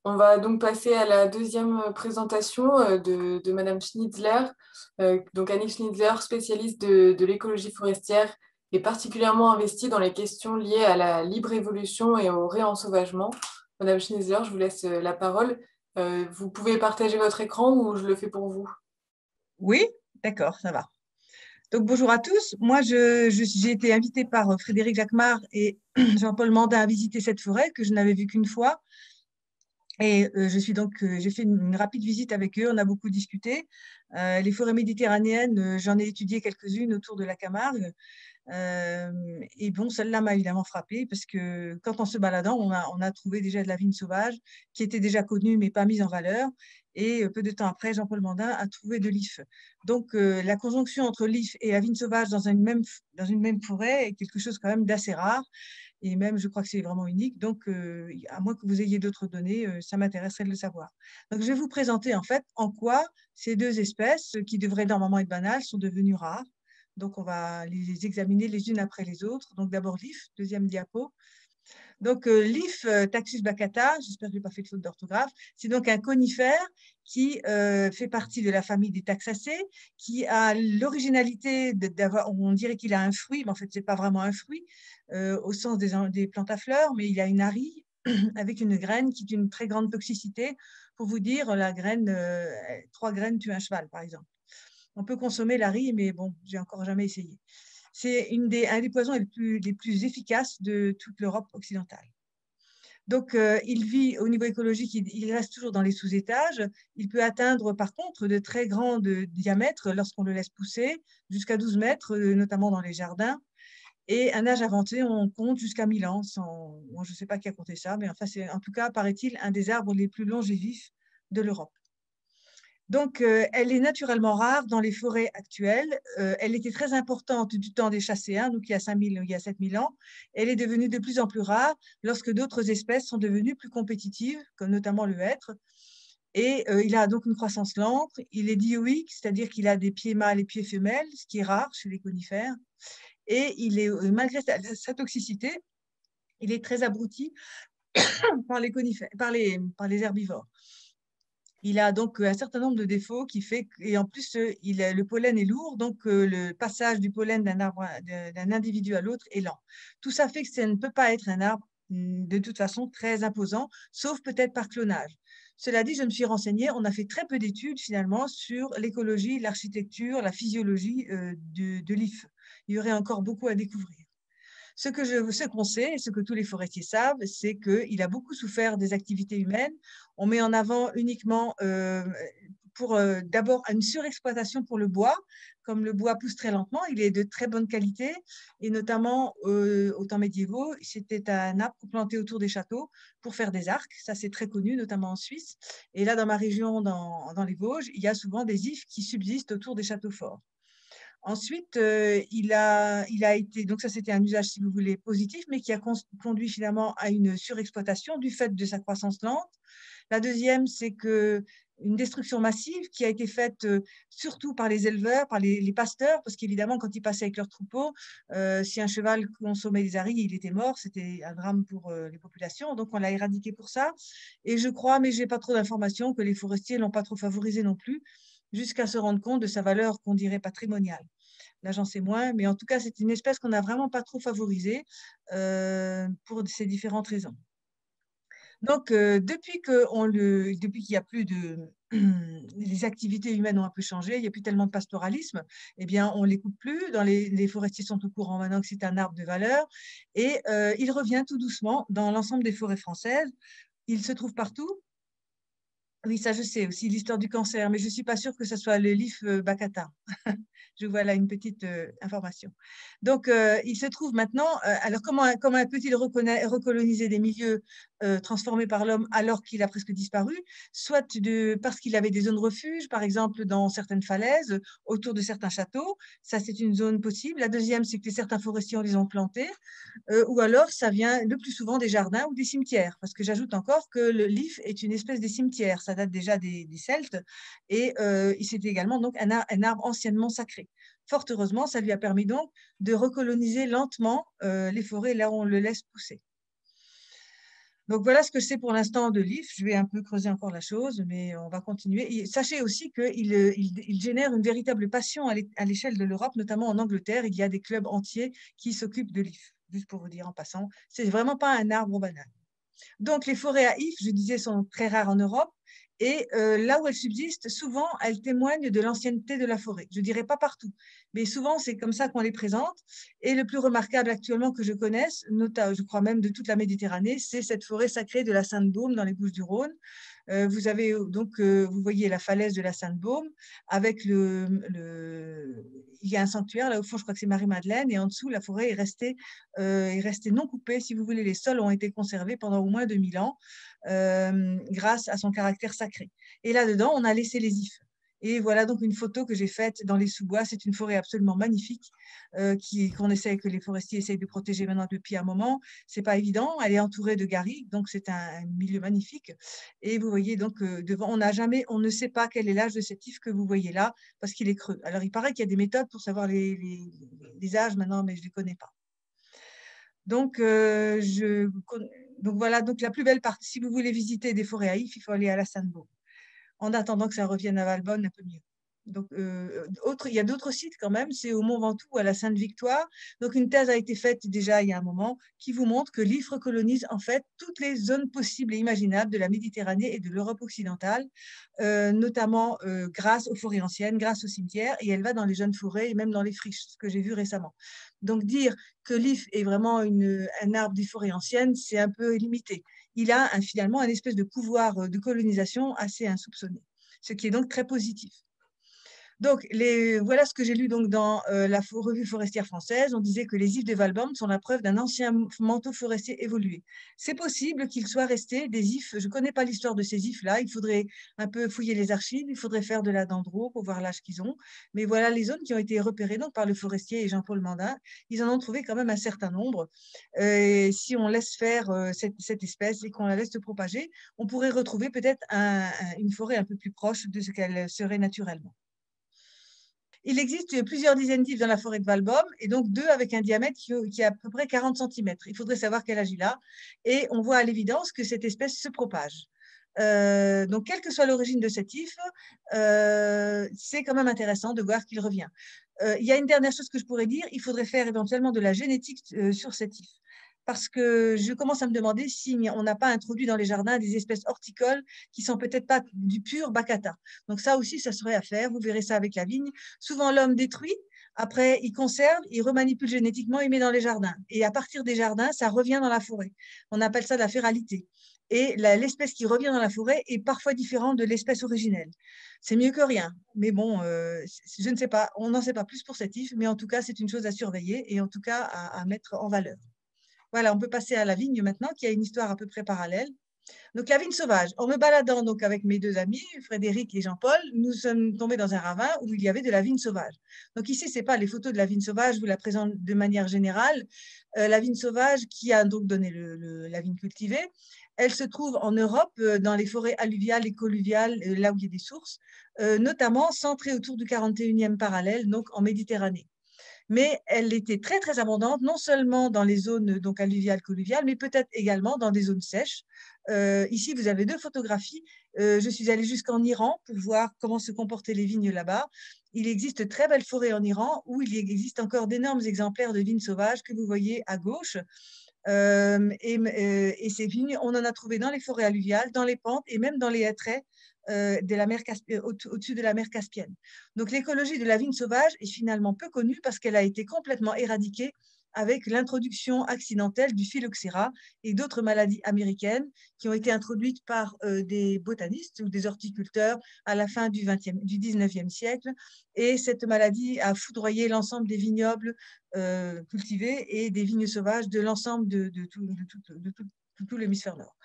On va donc passer à la deuxième présentation de Madame Schnitzler. Donc Annick Schnitzler, spécialiste de l'écologie forestière, est particulièrement investie dans les questions liées à la libre évolution et au réensauvagement. Madame Schnitzler, je vous laisse la parole. Vous pouvez partager votre écran ou je le fais pour vous? Oui, d'accord, ça va. Donc bonjour à tous. Moi, j'ai été invitée par Frédéric Jacquemart et Jean-Paul Mandin à visiter cette forêt que je n'avais vue qu'une fois. Et j'ai fait une rapide visite avec eux. On a beaucoup discuté. Les forêts méditerranéennes, j'en ai étudié quelques-unes autour de la Camargue. Et bon, celle-là m'a évidemment frappée parce que quand en se baladant, on a trouvé déjà de la vigne sauvage qui était déjà connue mais pas mise en valeur. Et peu de temps après, Jean-Paul Mandin a trouvé de l'if. Donc, la conjonction entre l'if et la vigne sauvage dans une même forêt est quelque chose quand même d'assez rare. Et même, je crois que c'est vraiment unique. Donc, à moins que vous ayez d'autres données, ça m'intéresserait de le savoir. Donc, je vais vous présenter en fait en quoi ces deux espèces, qui devraient normalement être banales, sont devenues rares. Donc, on va les examiner les unes après les autres. Donc, d'abord l'if, deuxième diapo. Donc, l'if Taxus baccata, j'espère que je n'ai pas fait de faute d'orthographe, c'est donc un conifère qui fait partie de la famille des Taxacées, qui a l'originalité d'avoir, on dirait qu'il a un fruit, mais en fait, ce n'est pas vraiment un fruit au sens des plantes à fleurs, mais il a une arille avec une graine qui est d'une très grande toxicité. Pour vous dire, la graine, 3 graines tuent un cheval, par exemple. On peut consommer la riz, mais bon, j'ai encore jamais essayé. C'est un des poisons les plus efficaces de toute l'Europe occidentale. Donc, il vit au niveau écologique, il reste toujours dans les sous-étages. Il peut atteindre, par contre, de très grands diamètres lorsqu'on le laisse pousser, jusqu'à 12 mètres, notamment dans les jardins. Et un âge avancé, on compte jusqu'à 1000 ans. Moi, je ne sais pas qui a compté ça, mais enfin, c'est en tout cas, paraît-il, un des arbres les plus longévifs de l'Europe. Donc, elle est naturellement rare dans les forêts actuelles. Elle était très importante du temps des chasséens, donc il y a 5000, il y a 7000 ans. Elle est devenue de plus en plus rare lorsque d'autres espèces sont devenues plus compétitives, comme notamment le hêtre. Et il a donc une croissance lente. Il est dioïque, c'est-à-dire qu'il a des pieds mâles et pieds femelles, ce qui est rare chez les conifères. Et il est, malgré sa toxicité, il est très abruti par les conifères, par les herbivores. Il a donc un certain nombre de défauts qui fait et en plus le pollen est lourd, donc le passage du pollen d'un individu à l'autre est lent. Tout ça fait que ça ne peut pas être un arbre de toute façon très imposant, sauf peut-être par clonage. Cela dit, je me suis renseignée, on a fait très peu d'études finalement sur l'écologie, l'architecture, la physiologie de l'IF. Il y aurait encore beaucoup à découvrir. Ce qu'on sait, et ce que tous les forestiers savent, c'est qu'il a beaucoup souffert des activités humaines. On met en avant uniquement d'abord une surexploitation pour le bois. Comme le bois pousse très lentement, il est de très bonne qualité et notamment au temps médiévaux, c'était un arbre planté autour des châteaux pour faire des arcs. Ça, c'est très connu, notamment en Suisse. Et là, dans ma région, dans les Vosges, il y a souvent des ifs qui subsistent autour des châteaux forts. Ensuite, il a été, donc ça c'était un usage, si vous voulez, positif, mais qui a conduit finalement à une surexploitation du fait de sa croissance lente. La deuxième, c'est une destruction massive qui a été faite surtout par les éleveurs, par les pasteurs, parce qu'évidemment, quand ils passaient avec leurs troupeaux, si un cheval consommait des arilles, il était mort, c'était un drame pour les populations, donc on l'a éradiqué pour ça. Et je crois, mais je n'ai pas trop d'informations, que les forestiers ne l'ont pas trop favorisé non plus, jusqu'à se rendre compte de sa valeur qu'on dirait patrimoniale. Là, j'en sais moins, mais en tout cas, c'est une espèce qu'on n'a vraiment pas trop favorisée pour ces différentes raisons. Donc, depuis qu'il n'y a plus de… Les activités humaines ont un peu changé, il n'y a plus tellement de pastoralisme, eh bien, on ne les coupe plus. Les forestiers sont au courant maintenant que c'est un arbre de valeur et il revient tout doucement dans l'ensemble des forêts françaises. Il se trouve partout. Oui, ça je sais aussi, l'histoire du cancer, mais je ne suis pas sûre que ce soit le Lif Bacata. Je vois là une petite information. Donc, il se trouve maintenant, alors comment peut-il recoloniser des milieux transformés par l'homme alors qu'il a presque disparu? Soit parce qu'il avait des zones refuge, par exemple dans certaines falaises, autour de certains châteaux, ça c'est une zone possible. La deuxième, c'est que certains forestiers les ont plantés, ou alors ça vient le plus souvent des jardins ou des cimetières, parce que j'ajoute encore que le lif est une espèce des cimetières, ça date déjà des Celtes, et c'était également donc un arbre anciennement sacré. Fort heureusement, ça lui a permis donc de recoloniser lentement les forêts là où on le laisse pousser. Donc voilà ce que c'est pour l'instant de l'IF. Je vais un peu creuser encore la chose, mais on va continuer. Et sachez aussi qu'il génère une véritable passion à l'échelle de l'Europe, notamment en Angleterre. Il y a des clubs entiers qui s'occupent de l'IF, juste pour vous dire en passant. C'est vraiment pas un arbre banal. Donc, les forêts à ifs, je disais, sont très rares en Europe. Et là où elles subsistent, souvent, elles témoignent de l'ancienneté de la forêt. Je ne dirais pas partout, mais souvent, c'est comme ça qu'on les présente. Et le plus remarquable actuellement que je connaisse, je crois même de toute la Méditerranée, c'est cette forêt sacrée de la Sainte-Baume dans les Bouches-du-Rhône. Vous voyez la falaise de la Sainte-Baume avec il y a un sanctuaire là au fond, je crois que c'est Marie-Madeleine, et en dessous, la forêt est restée non coupée. Si vous voulez, les sols ont été conservés pendant au moins 2000 ans grâce à son caractère sacré. Et là-dedans, on a laissé les ifs. Et voilà donc une photo que j'ai faite dans les sous-bois. C'est une forêt absolument magnifique que les forestiers essayent de protéger maintenant depuis un moment. C'est pas évident. Elle est entourée de garrigues, donc c'est un milieu magnifique. Et vous voyez donc devant, on ne sait pas quel est l'âge de cet if que vous voyez là parce qu'il est creux. Alors il paraît qu'il y a des méthodes pour savoir les âges maintenant, mais je les connais pas. Donc, donc voilà, donc la plus belle partie, si vous voulez visiter des forêts à ifs, il faut aller à la Sainte-Baume en attendant que ça revienne à Valbonne un peu mieux. Donc, il y a d'autres sites quand même, c'est au Mont Ventoux, à la Sainte-Victoire. Donc, une thèse a été faite déjà il y a un moment qui vous montre que l'IF recolonise en fait toutes les zones possibles et imaginables de la Méditerranée et de l'Europe occidentale, notamment grâce aux forêts anciennes, grâce aux cimetières, et elle va dans les jeunes forêts et même dans les friches, ce que j'ai vu récemment. Donc, dire que l'IF est vraiment un arbre des forêts anciennes, c'est un peu limité. Il a finalement un espèce de pouvoir de colonisation assez insoupçonné, ce qui est donc très positif. Donc, voilà ce que j'ai lu donc dans la revue forestière française. On disait que les ifs de Valbonne sont la preuve d'un ancien manteau forestier évolué. C'est possible qu'il soit resté des ifs. Je ne connais pas l'histoire de ces ifs-là. Il faudrait un peu fouiller les archives. Il faudrait faire de la dendro pour voir l'âge qu'ils ont. Mais voilà les zones qui ont été repérées donc, par le forestier et Jean-Paul Mandin. Ils en ont trouvé quand même un certain nombre. Si on laisse faire cette espèce et qu'on la laisse se propager, on pourrait retrouver peut-être une forêt un peu plus proche de ce qu'elle serait naturellement. Il existe plusieurs dizaines d'ifs dans la forêt de Valbonne, et donc 2 avec un diamètre qui est à peu près 40 cm. Il faudrait savoir quel âge il a. Et on voit à l'évidence que cette espèce se propage. Donc, quelle que soit l'origine de cet if, c'est quand même intéressant de voir qu'il revient. Il y a une dernière chose que je pourrais dire, il faudrait faire éventuellement de la génétique sur cet if. Parce que je commence à me demander si on n'a pas introduit dans les jardins des espèces horticoles qui sont peut-être pas du pur bacata. Donc ça aussi, ça serait à faire. Vous verrez ça avec la vigne. Souvent, l'homme détruit. Après, il conserve, il remanipule génétiquement, il met dans les jardins. Et à partir des jardins, ça revient dans la forêt. On appelle ça de la féralité. Et l'espèce qui revient dans la forêt est parfois différente de l'espèce originelle. C'est mieux que rien. Mais bon, je ne sais pas. On n'en sait pas plus pour cet if, mais en tout cas, c'est une chose à surveiller et en tout cas à mettre en valeur. Voilà, on peut passer à la vigne maintenant, qui a une histoire à peu près parallèle. Donc, la vigne sauvage. En me baladant donc, avec mes 2 amis, Frédéric et Jean-Paul, nous sommes tombés dans un ravin où il y avait de la vigne sauvage. Donc, ici, ce n'est pas les photos de la vigne sauvage, je vous la présente de manière générale. La vigne sauvage qui a donc donné la vigne cultivée, elle se trouve en Europe, dans les forêts alluviales et colluviales, là où il y a des sources, notamment centrées autour du 41e parallèle, donc en Méditerranée. Mais elle était très, très abondante, non seulement dans les zones donc, alluviales, colluviales, mais peut-être également dans des zones sèches. Ici, vous avez 2 photographies. Je suis allée jusqu'en Iran pour voir comment se comportaient les vignes là-bas. Il existe de très belles forêts en Iran où il existe encore d'énormes exemplaires de vignes sauvages que vous voyez à gauche. Et ces vignes, on en a trouvé dans les forêts alluviales, dans les pentes et même dans les hêtraies de la mer au-dessus de la mer Caspienne. Donc l'écologie de la vigne sauvage est finalement peu connue parce qu'elle a été complètement éradiquée avec l'introduction accidentelle du phylloxéra et d'autres maladies américaines qui ont été introduites par des botanistes ou des horticulteurs à la fin du 19e siècle. Et cette maladie a foudroyé l'ensemble des vignobles cultivés et des vignes sauvages de l'ensemble de tout l'hémisphère nord.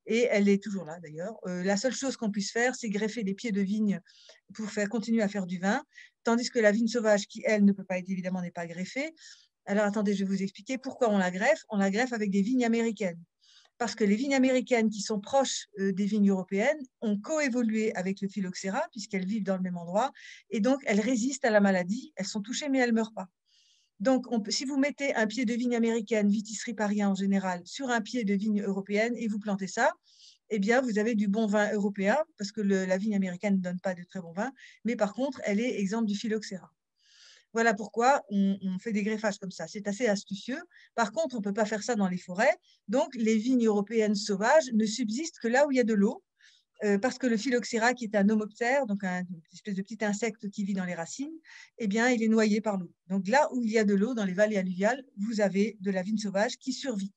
Et elle est toujours là d'ailleurs. La seule chose qu'on puisse faire, c'est greffer des pieds de vigne pour continuer à faire du vin, tandis que la vigne sauvage, qui elle ne peut pas être évidemment, n'est pas greffée. Alors attendez, je vais vous expliquer pourquoi on la greffe. On la greffe avec des vignes américaines. Parce que les vignes américaines qui sont proches des vignes européennes ont coévolué avec le phylloxéra, puisqu'elles vivent dans le même endroit, et donc elles résistent à la maladie. Elles sont touchées, mais elles ne meurent pas. Donc, si vous mettez un pied de vigne américaine, Vitis riparia en général, sur un pied de vigne européenne et vous plantez ça, eh bien, vous avez du bon vin européen, parce que la vigne américaine ne donne pas de très bon vin, mais par contre, elle est exempte du phylloxéra. Voilà pourquoi on fait des greffages comme ça. C'est assez astucieux. Par contre, on ne peut pas faire ça dans les forêts. Donc, les vignes européennes sauvages ne subsistent que là où il y a de l'eau, parce que le phylloxéra, qui est un homoptère, donc une espèce de petit insecte qui vit dans les racines, eh bien, il est noyé par l'eau. Donc, là où il y a de l'eau, dans les vallées alluviales, vous avez de la vigne sauvage qui survit.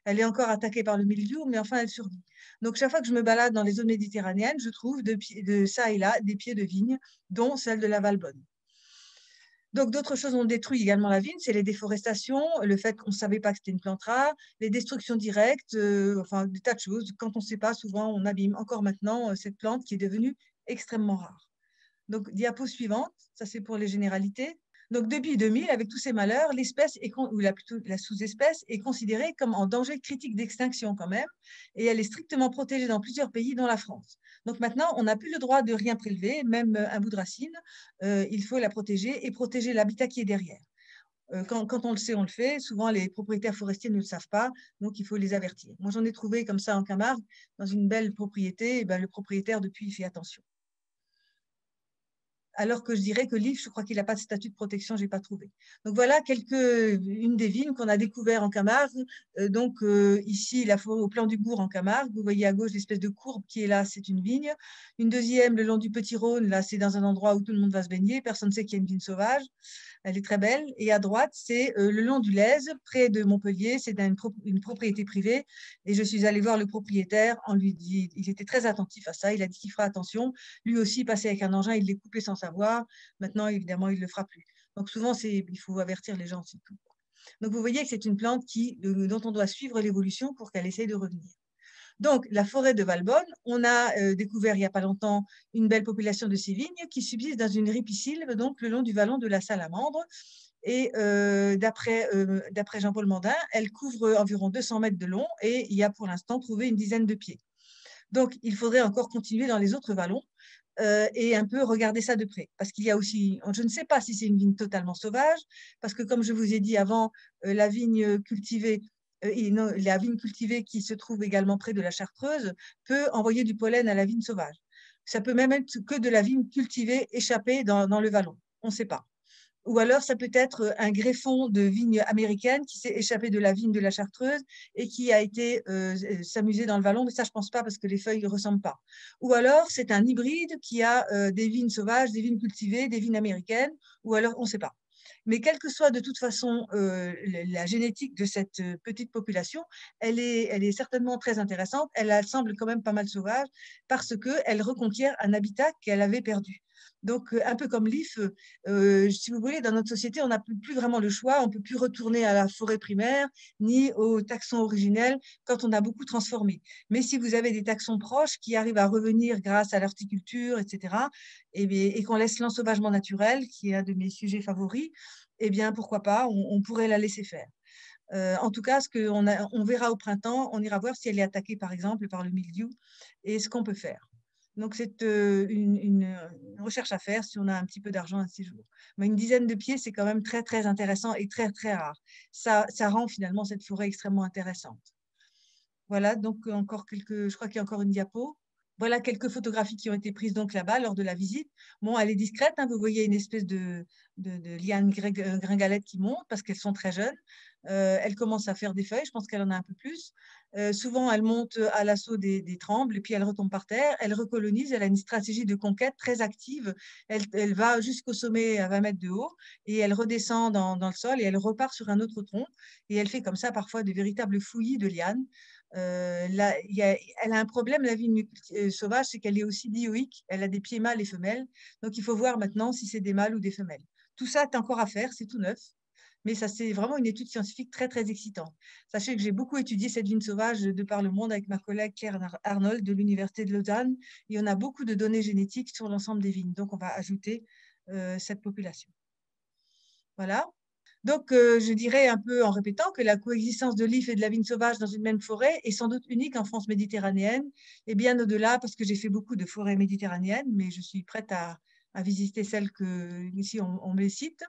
Elle est encore attaquée par le mildiou, mais enfin, elle survit. Donc, chaque fois que je me balade dans les zones méditerranéennes, je trouve de ça et là des pieds de vigne, dont celle de la Valbonne. Donc, d'autres choses ont détruit également la vigne, c'est les déforestations, le fait qu'on ne savait pas que c'était une plante rare, les destructions directes, enfin, des tas de choses. Quand on ne sait pas, souvent, on abîme encore maintenant cette plante qui est devenue extrêmement rare. Donc, diapo suivante, ça c'est pour les généralités. Donc, depuis 2000, avec tous ces malheurs, l'espèce, ou plutôt la sous-espèce, est considérée comme en danger critique d'extinction quand même, et elle est strictement protégée dans plusieurs pays, dont la France. Donc maintenant, on n'a plus le droit de rien prélever, même un bout de racine, il faut la protéger et protéger l'habitat qui est derrière. Quand on le sait, on le fait. Souvent, les propriétaires forestiers ne le savent pas, donc il faut les avertir. Moi, j'en ai trouvé comme ça en Camargue, dans une belle propriété, et ben, le propriétaire, depuis, il fait attention. Alors que je dirais que l'IF, je crois qu'il n'a pas de statut de protection, je n'ai pas trouvé. Donc voilà une des vignes qu'on a découvert en Camargue. Ici, la forêt au plan du Bourg en Camargue. Vous voyez à gauche l'espèce de courbe qui est là, c'est une vigne. Une deuxième, le long du Petit Rhône, là, c'est dans un endroit où tout le monde va se baigner. Personne ne sait qu'il y a une vigne sauvage. Elle est très belle. Et à droite, c'est le long du Lèze, près de Montpellier. C'est une propriété privée. Et je suis allée voir le propriétaire. Il était très attentif à ça. Il a dit qu'il fera attention. Lui aussi, il passait avec un engin, il les coupait sans savoir. Maintenant, évidemment, il ne le fera plus. Donc souvent, il faut avertir les gens, c'est tout. Donc vous voyez que c'est une plante dont on doit suivre l'évolution pour qu'elle essaye de revenir. Donc, la forêt de Valbonne, on a découvert il n'y a pas longtemps une belle population de ces vignes qui subsistent dans une ripisylve, donc le long du vallon de la Salamandre. Et d'après Jean-Paul Mandin, elle couvre environ 200 mètres de long et il y a pour l'instant trouvé une dizaine de pieds. Donc, il faudrait encore continuer dans les autres vallons et un peu regarder ça de près. Parce qu'il y a aussi, je ne sais pas si c'est une vigne totalement sauvage, parce que comme je vous ai dit avant, la vigne cultivée qui se trouve également près de la Chartreuse peut envoyer du pollen à la vigne sauvage. Ça peut même être que de la vigne cultivée échappée dans le vallon. On ne sait pas. Ou alors, ça peut être un greffon de vigne américaine qui s'est échappé de la vigne de la Chartreuse et qui a été s'amuser dans le vallon, mais ça, je ne pense pas parce que les feuilles ne ressemblent pas. Ou alors, c'est un hybride qui a des vignes sauvages, des vignes cultivées, des vignes américaines, ou alors, on ne sait pas. Mais quelle que soit de toute façon la génétique de cette petite population, elle est certainement très intéressante. Elle semble quand même pas mal sauvage parce qu'elle reconquiert un habitat qu'elle avait perdu. Donc, un peu comme l'IF, si vous voulez, dans notre société, on n'a plus vraiment le choix. On ne peut plus retourner à la forêt primaire ni aux taxons originels quand on a beaucoup transformé. Mais si vous avez des taxons proches qui arrivent à revenir grâce à l'horticulture, etc., et qu'on laisse l'ensauvagement naturel, qui est un de mes sujets favoris, eh bien, pourquoi pas, on pourrait la laisser faire. En tout cas, on verra au printemps, on ira voir si elle est attaquée, par exemple, par le mildiou et ce qu'on peut faire. Donc, c'est une recherche à faire si on a un petit peu d'argent à ces jours. Mais une dizaine de pieds, c'est quand même très, très intéressant et très, très rare. Ça rend finalement cette forêt extrêmement intéressante. Voilà, donc je crois qu'il y a encore une diapo. Voilà quelques photographies qui ont été prises donc là-bas lors de la visite. Bon, elle est discrète, hein, vous voyez une espèce de liane gringalette qui monte parce qu'elles sont très jeunes. Elle commence à faire des feuilles, je pense qu'elle en a un peu plus. Souvent, elle monte à l'assaut des trembles et puis elle retombe par terre. Elle recolonise, elle a une stratégie de conquête très active. Elle va jusqu'au sommet à 20 mètres de haut et elle redescend dans le sol et elle repart sur un autre tronc. Et elle fait comme ça parfois de véritables fouillis de lianes. Elle a un problème, la vigne sauvage, c'est qu'elle est aussi dioïque. Elle a des pieds mâles et femelles. Donc, il faut voir maintenant si c'est des mâles ou des femelles. Tout ça est encore à faire, c'est tout neuf. Mais ça, c'est vraiment une étude scientifique très, très excitante. Sachez que j'ai beaucoup étudié cette vigne sauvage de par le monde avec ma collègue Claire Arnold de l'Université de Lausanne. Et on a beaucoup de données génétiques sur l'ensemble des vignes. Donc, on va ajouter cette population. Voilà. Donc, je dirais un peu en répétant que la coexistence de l'IF et de la vigne sauvage dans une même forêt est sans doute unique en France méditerranéenne et bien au-delà parce que j'ai fait beaucoup de forêts méditerranéennes, mais je suis prête à à visiter celles que ici on me les cite.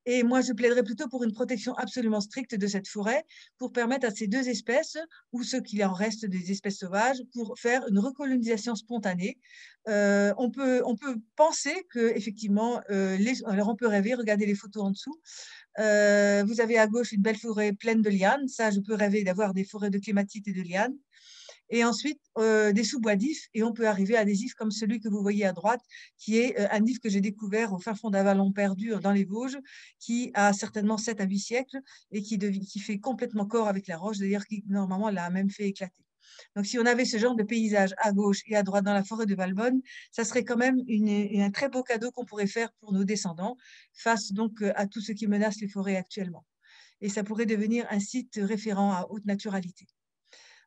Et moi, je plaiderais plutôt pour une protection absolument stricte de cette forêt pour permettre à ces deux espèces, ou ce qu'il en reste des espèces sauvages, pour faire une recolonisation spontanée. On peut penser qu'effectivement, alors on peut rêver, regardez les photos en dessous. Vous avez à gauche une belle forêt pleine de lianes. Ça, je peux rêver d'avoir des forêts de clématites et de lianes. Et ensuite, des sous-bois d'ifs, et on peut arriver à des ifs comme celui que vous voyez à droite, qui est un if que j'ai découvert au fin fond d'un vallon perdu dans les Vosges, qui a certainement 7 à 8 siècles et qui fait complètement corps avec la roche, d'ailleurs, qui normalement l'a même fait éclater. Donc, si on avait ce genre de paysage à gauche et à droite dans la forêt de Valbonne, ça serait quand même un très beau cadeau qu'on pourrait faire pour nos descendants face donc à tout ce qui menace les forêts actuellement. Et ça pourrait devenir un site référent à haute naturalité.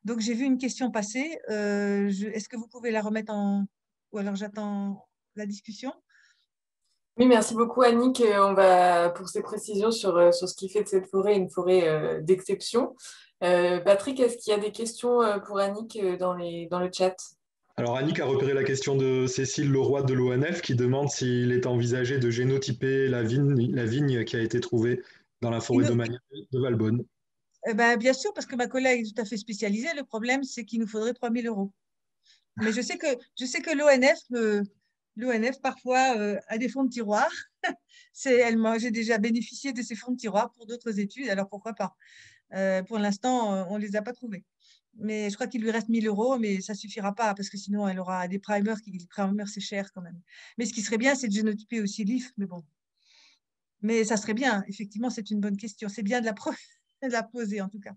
Donc, j'ai vu une question passer. Est-ce que vous pouvez la remettre en... Ou alors j'attends la discussion. Oui, merci beaucoup Annick. Pour ces précisions sur ce qui fait de cette forêt une forêt d'exception. Patrick, est-ce qu'il y a des questions pour Annick dans le chat? Alors Annick a repéré la question de Cécile Leroy de l'ONF qui demande s'il est envisagé de génotyper la vigne qui a été trouvée dans la forêt domaniale de Valbonne. Bien sûr, parce que ma collègue est tout à fait spécialisée. Le problème, c'est qu'il nous faudrait 3 000 euros. Mais je sais que l'ONF parfois a des fonds de tiroir. J'ai déjà bénéficié de ces fonds de tiroir pour d'autres études, alors pourquoi pas. Pour l'instant, on ne les a pas trouvés. Mais je crois qu'il lui reste 1 000 euros, mais ça ne suffira pas parce que sinon, elle aura des primers. Les primers, c'est cher quand même. Mais ce qui serait bien, c'est de génotyper aussi l'IF. Mais bon. Mais ça serait bien. Effectivement, c'est une bonne question. C'est bien de la poser en tout cas.